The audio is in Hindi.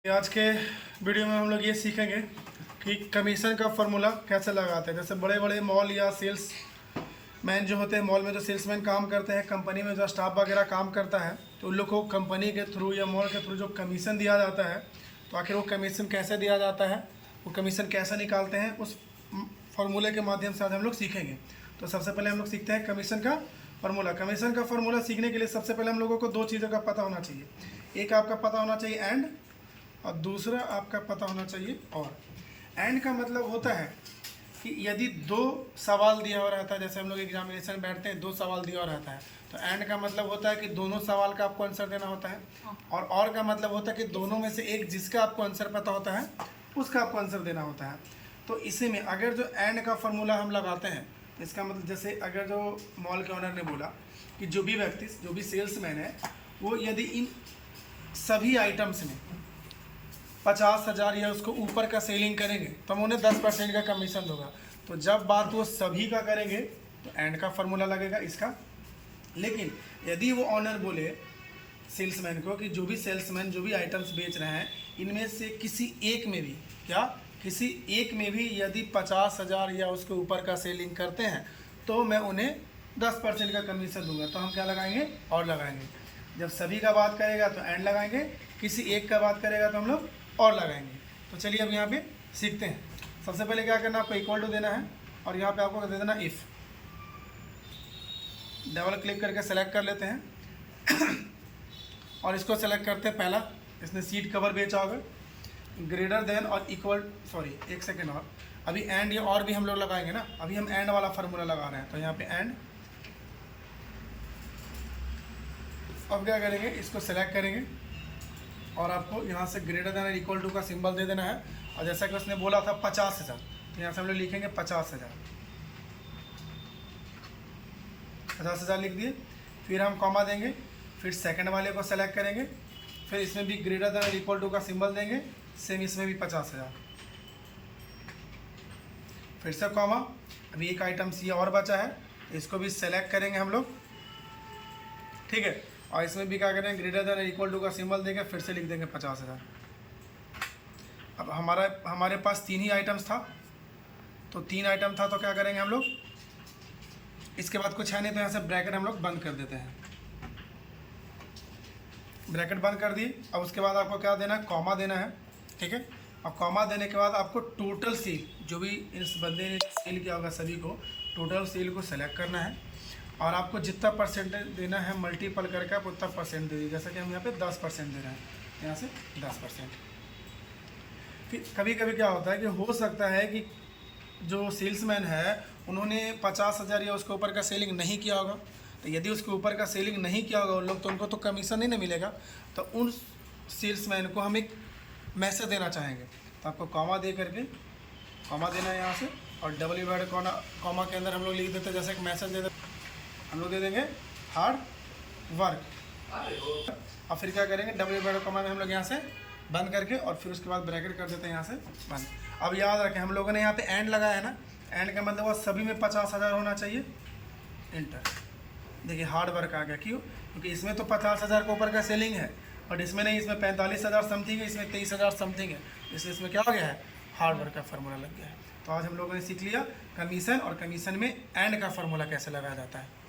आज के वीडियो में हम लोग ये सीखेंगे कि कमीशन का फार्मूला कैसे लगाते हैं। जैसे बड़े बड़े मॉल या सेल्स मैन जो होते हैं, मॉल में जो सेल्समैन काम करते हैं, कंपनी में जो स्टाफ वगैरह काम करता है, तो उन लोग को कंपनी के थ्रू या मॉल के थ्रू जो कमीशन दिया जाता है, तो आखिर वो कमीशन कैसे दिया जाता है, वो कमीशन कैसे निकालते हैं, उस फार्मूले के माध्यम से आज हम लोग सीखेंगे। तो सबसे पहले हम लोग सीखते हैं कमीशन का फार्मूला। कमीशन का फार्मूला सीखने के लिए सबसे पहले हम लोगों को दो चीज़ों का पता होना चाहिए। एक आपका पता होना चाहिए एंड, और दूसरा आपका पता होना चाहिए और। एंड का मतलब होता है कि यदि दो सवाल दिया हुआ रहता है, जैसे हम लोग एग्जामिनेशन बैठते हैं, दो सवाल दिया हुआ रहता है, तो एंड का मतलब होता है कि दोनों सवाल का आपको आंसर देना होता है, और का मतलब होता है कि दोनों में से एक जिसका आपको आंसर पता होता है उसका आपको आंसर देना होता है। तो इसी में अगर जो एंड का फार्मूला हम लगाते हैं, तो इसका मतलब जैसे अगर जो मॉल के ओनर ने बोला कि जो भी व्यक्ति, जो भी सेल्समैन है, वो यदि इन सभी आइटम्स में 50,000 या उसको ऊपर का सेलिंग करेंगे तो हम उन्हें 10% का कमीशन दूंगा। तो जब बात वो सभी का करेंगे तो एंड का फार्मूला लगेगा इसका। लेकिन यदि वो ऑनर बोले सेल्समैन को कि जो भी सेल्समैन जो भी आइटम्स बेच रहे हैं, इनमें से किसी एक में भी, क्या किसी एक में भी यदि 50,000 या उसके ऊपर का सेलिंग करते हैं, तो मैं उन्हें 10% का कमीशन दूंगा। तो हम क्या लगाएंगे? और लगाएंगे। जब सभी का बात करेगा तो एंड लगाएंगे, किसी एक का बात करेगा तो हम लोग और लगाएंगे। तो चलिए अब यहाँ पे सीखते हैं। सबसे पहले क्या करना है, आपको इक्वल टू देना है और यहाँ पे आपको दे देना इफ़। डबल क्लिक करके सेलेक्ट कर लेते हैं और इसको सेलेक्ट करते हैं। पहला इसने सीट कवर बेचा होगा, ग्रेटर देन और इक्वल, सॉरी एक सेकेंड, और अभी एंड या और भी हम लोग लगाएंगे ना। अभी हम एंड वाला फार्मूला लगा रहे हैं, तो यहाँ पे एंड। अब क्या करेंगे, इसको सेलेक्ट करेंगे और आपको यहाँ से ग्रेटर देन और इक्वल टू का सिंबल दे देना है। और जैसा कि उसने बोला था 50,000, तो यहाँ से हम लोग लिखेंगे 50,000। 50,000 लिख दिए। फिर हम कॉमा देंगे, फिर सेकंड वाले को सेलेक्ट करेंगे, फिर इसमें भी ग्रेटर देन और इक्वल टू का सिंबल देंगे, सेम इसमें भी 50,000। फिर से कॉमा। अभी एक आइटम सी और बचा है, इसको भी सेलेक्ट करेंगे हम लोग, ठीक है। और इसमें भी क्या करेंगे, ग्रेटर देन इक्वल टू का सिंबल देंगे, फिर से लिख देंगे 50,000। अब हमारे पास तीन ही आइटम्स था, तो तीन आइटम था, तो क्या करेंगे हम लोग, इसके बाद कुछ है नहीं तो यहाँ से ब्रैकेट हम लोग बंद कर देते हैं। ब्रैकेट बंद कर दिए। अब उसके बाद आपको क्या देना है, कॉमा देना है, ठीक है। और कॉमा देने के बाद आपको टोटल सेल, जो भी इस बंदे ने सेल किया होगा सभी को, टोटल सेल को सेलेक्ट करना है और आपको जितना परसेंटेज देना है मल्टीपल करके आप उतना परसेंट दे दीजिए। जैसा कि हम यहाँ पे 10% दे रहे हैं, यहाँ से 10%। फिर कभी कभी क्या होता है कि हो सकता है कि जो सेल्समैन है उन्होंने 50,000 या उसके ऊपर का सेलिंग नहीं किया होगा। तो यदि उसके ऊपर का सेलिंग नहीं किया होगा उन लोग, तो उनको तो कमीशन ही नहीं मिलेगा। तो उन सेल्समैन को हम एक मैसेज देना चाहेंगे, तो आपको कॉमा दे करके, कॉमा देना है यहाँ से, और डबल डिवाइड कॉमा के अंदर हम लोग लिख देते हैं, जैसे एक मैसेज दे देते हम लोग, दे देंगे हार्ड वर्क। और फिर क्या करेंगे, डबल डिवाइड कॉमा में हम लोग यहाँ से बंद करके, और फिर उसके बाद ब्रैकेट कर देते हैं यहाँ से बंद। अब याद रखें, हम लोगों ने यहाँ पे एंड लगाया है ना, एंड का मतलब वो सभी में 50,000 होना चाहिए, इंटर। देखिए हार्ड वर्क आ गया, क्यों? क्योंकि इसमें तो 50,000 के ऊपर का सेलिंग है, बट इसमें नहीं, इसमें 45,000 समथिंग है, इसमें 23,000 समथिंग है, इसलिए इसमें क्या हो गया है, हार्ड वर्क का फार्मूला लग गया है। तो आज हम लोगों ने सीख लिया कमीशन, और कमीशन में एंड का फार्मूला कैसे लगाया जाता है।